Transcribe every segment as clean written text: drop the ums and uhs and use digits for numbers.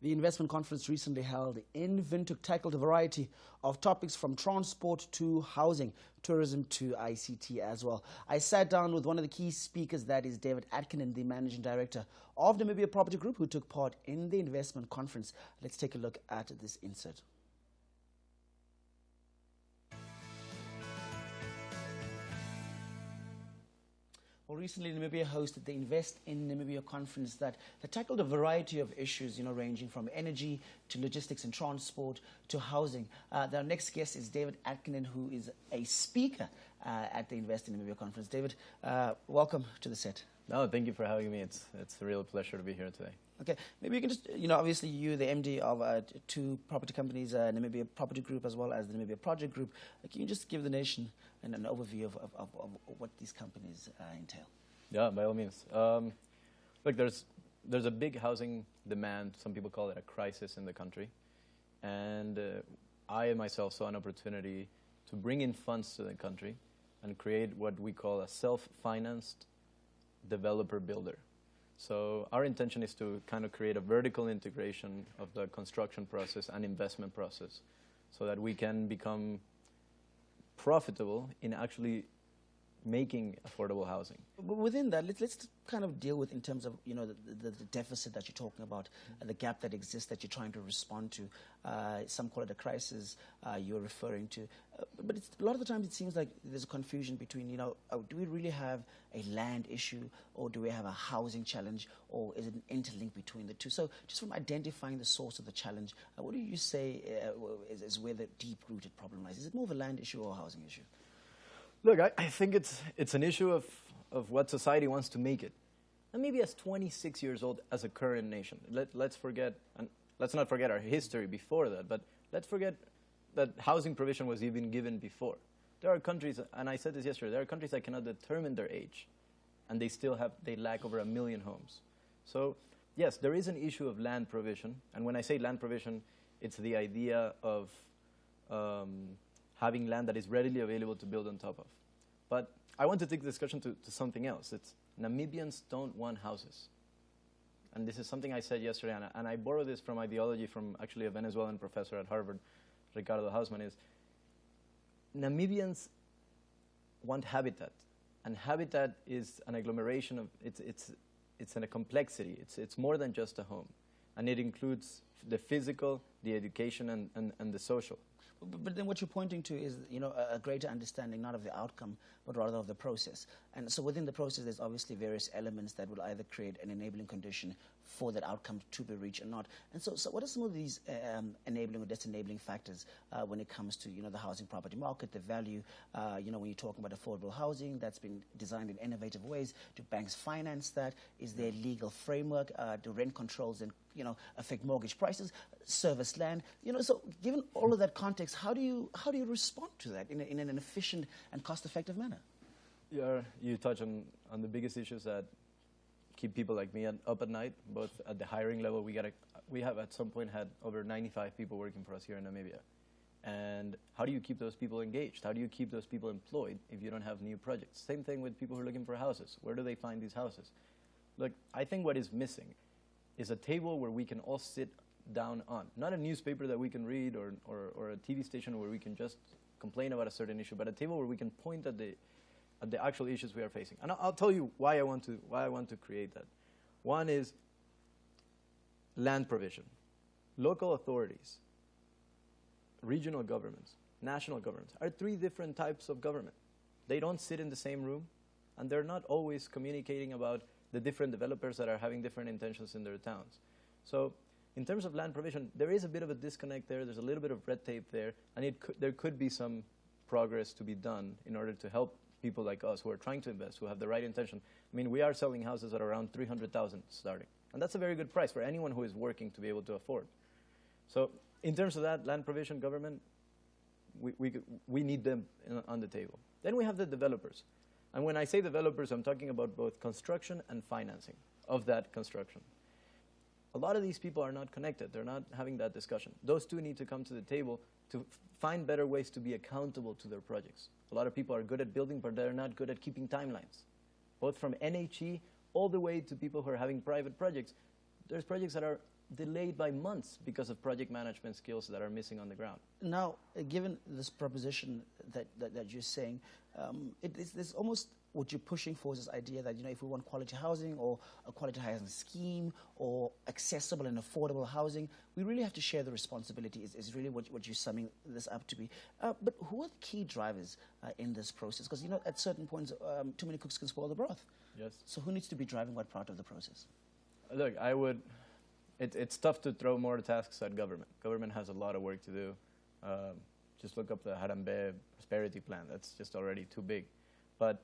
The investment conference recently held in Windhoek tackled a variety of topics from transport to housing, tourism to ICT as well. I sat down with one of the key speakers, that is David Akinin, the managing director of Namibia Property Group, who took part in the investment conference. Let's take a look at this insert. Well, recently Namibia hosted the Invest in Namibia conference that tackled a variety of issues, ranging from energy to logistics and transport to housing. Our next guest is David Akinin, who is a speaker at the Invest in Namibia conference. David, welcome to the set. No, thank you for having me. It's a real pleasure to be here today. Okay, maybe you can just, obviously you're the MD of two property companies, Namibia Property Group as well as the Namibia Project Group. Can you just give the nation an overview of what these companies entail? Yeah, by all means. Look, there's a big housing demand. Some people call it a crisis in the country. And I myself saw an opportunity to bring in funds to the country and create what we call a self-financed developer builder. So our intention is to kind of create a vertical integration of the construction process and investment process so that we can become profitable in actually making affordable housing. But within that, let's kind of deal with in terms of the deficit that you're talking about, the gap that exists that you're trying to respond to. Some call it a crisis you're referring to. But a lot of the times it seems like there's a confusion between, do we really have a land issue or do we have a housing challenge, or is it an interlink between the two? So just from identifying the source of the challenge, what do you say is where the deep-rooted problem lies? Is it more of a land issue or a housing issue? Look, I think it's an issue of what society wants to make it. Namibia is 26 years old as a current nation. Let's not forget our history before that, but let's forget that housing provision was even given before. There are countries, and I said this yesterday, there are countries that cannot determine their age, and they lack over 1 million homes. So yes, there is an issue of land provision, and when I say land provision, it's the idea of having land that is readily available to build on top of. But I want to take the discussion to something else. It's Namibians don't want houses. And this is something I said yesterday, and I borrow this from ideology from actually a Venezuelan professor at Harvard, Ricardo Hausmann, is Namibians want habitat. And habitat is an agglomeration of, it's in a complexity. It's more than just a home. And it includes the physical, the education, and the social. But then what you're pointing to is, a greater understanding not of the outcome, but rather of the process. And so within the process, there's obviously various elements that will either create an enabling condition for that outcome to be reached or not. And so what are some of these enabling or disenabling factors when it comes to, the housing property market, the value, when you're talking about affordable housing that's been designed in innovative ways? Do banks finance that? Is there a legal framework? Do rent controls and, affect mortgage prices, service land? So given all of that context, how do you respond to that in an efficient and cost-effective manner? Yeah, you touch on the biggest issues that keep people like me up at night, both at the hiring level. We have at some point had over 95 people working for us here in Namibia. And how do you keep those people engaged? How do you keep those people employed if you don't have new projects? Same thing with people who are looking for houses. Where do they find these houses? Look, I think what is missing is a table where we can all sit down on. Not a newspaper that we can read or a TV station where we can just complain about a certain issue, but a table where we can point at the actual issues we are facing. And I'll tell you why I want to create that. One is land provision. Local authorities, regional governments, national governments are three different types of government. They don't sit in the same room, and they're not always communicating about the different developers that are having different intentions in their towns. So in terms of land provision, there is a bit of a disconnect there. There's a little bit of red tape there, and there could be some progress to be done in order to help people like us who are trying to invest, who have the right intention. I mean, we are selling houses at around 300,000 starting, and that's a very good price for anyone who is working to be able to afford. So in terms of that, land provision, government, we need them on the table. Then we have the developers. And when I say developers, I'm talking about both construction and financing of that construction. A lot of these people are not connected. They're not having that discussion. Those two need to come to the table to find better ways to be accountable to their projects. A lot of people are good at building, but they're not good at keeping timelines. Both from NHE all the way to people who are having private projects, there's projects that are delayed by months because of project management skills that are missing on the ground. Now, given this proposition that you're saying, there's almost what you're pushing for is this idea that, if we want quality housing or a quality housing scheme or accessible and affordable housing, we really have to share the responsibility is really what you're summing this up to be. But who are the key drivers in this process? Because, at certain points, too many cooks can spoil the broth. Yes. So who needs to be driving what part of the process? Look, it's tough to throw more tasks at government. Government has a lot of work to do. Just look up the Harambe Prosperity Plan. That's just already too big. But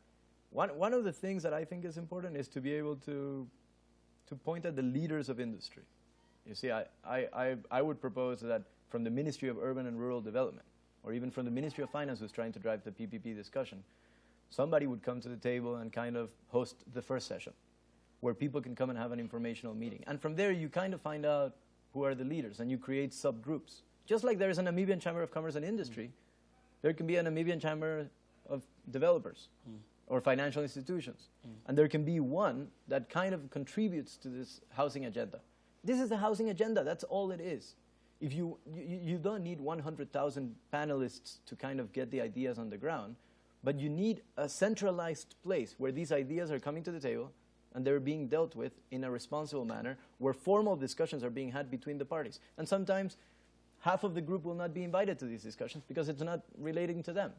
one of the things that I think is important is to be able to point at the leaders of industry. You see, I would propose that from the Ministry of Urban and Rural Development, or even from the Ministry of Finance, who's trying to drive the PPP discussion, somebody would come to the table and kind of host the first session, where people can come and have an informational meeting. And from there, you kind of find out who are the leaders, and you create subgroups. Just like there is a Namibian Chamber of Commerce and Industry, there can be a Namibian Chamber of Developers or financial institutions. And there can be one that kind of contributes to this housing agenda. This is the housing agenda. That's all it is. If you don't need 100,000 panelists to kind of get the ideas on the ground, but you need a centralized place where these ideas are coming to the table and they're being dealt with in a responsible manner, where formal discussions are being had between the parties. And sometimes half of the group will not be invited to these discussions because it's not relating to them.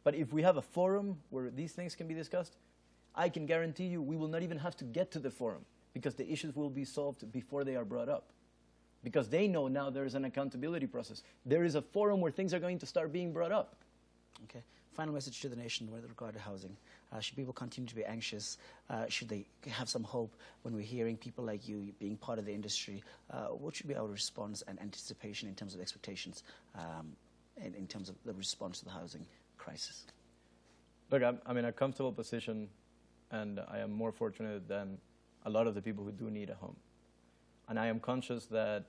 But if we have a forum where these things can be discussed, I can guarantee you we will not even have to get to the forum because the issues will be solved before they are brought up. Because they know now there is an accountability process. There is a forum where things are going to start being brought up. Okay. Final message to the nation with regard to housing. Should people continue to be anxious? Should they have some hope when we're hearing people like you being part of the industry? What should be our response and anticipation in terms of expectations, in terms of the response to the housing crisis? Look, I'm in a comfortable position, and I am more fortunate than a lot of the people who do need a home. And I am conscious that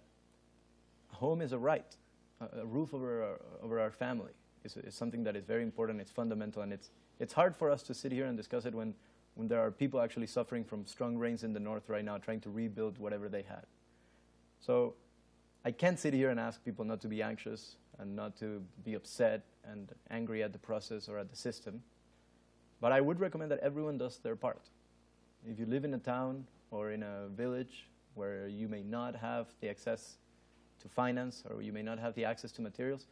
home is a right. A roof over our family is something that is very important, it's fundamental, and it's hard for us to sit here and discuss it when there are people actually suffering from strong rains in the north right now, trying to rebuild whatever they had. So I can't sit here and ask people not to be anxious and not to be upset and angry at the process or at the system. But I would recommend that everyone does their part. If you live in a town or in a village where you may not have the access to finance or you may not have the access to materials,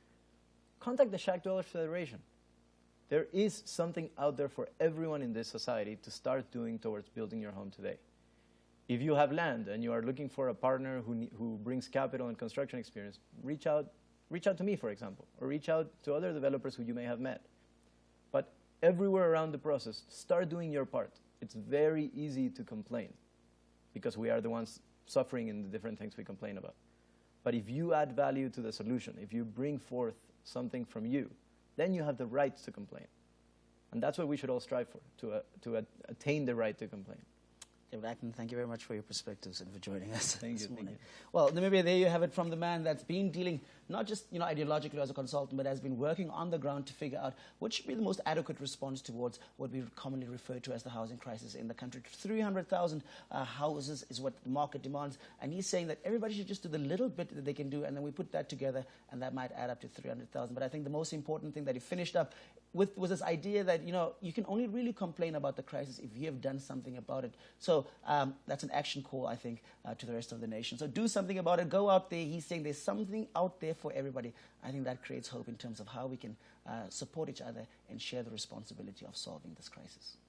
contact the Shack Dwellers Federation. There is something out there for everyone in this society to start doing towards building your home today. If you have land and you are looking for a partner who brings capital and construction experience, reach out to me, for example, or reach out to other developers who you may have met. But everywhere around the process, start doing your part. It's very easy to complain because we are the ones suffering in the different things we complain about. But if you add value to the solution, if you bring forth something from you, then you have the right to complain. And that's what we should all strive for, to attain the right to complain. David Akinin, thank you very much for your perspectives and for joining us this morning. Thank you. Well, Namibia, there you have it from the man that's been dealing not just ideologically as a consultant, but has been working on the ground to figure out what should be the most adequate response towards what we commonly refer to as the housing crisis in the country. 300,000 houses is what the market demands, and he's saying that everybody should just do the little bit that they can do, and then we put that together, and that might add up to 300,000. But I think the most important thing that he finished up with was this idea that you can only really complain about the crisis if you have done something about it. So that's an action call, I think, to the rest of the nation. So do something about it. Go out there. He's saying there's something out there for everybody. I think that creates hope in terms of how we can support each other and share the responsibility of solving this crisis.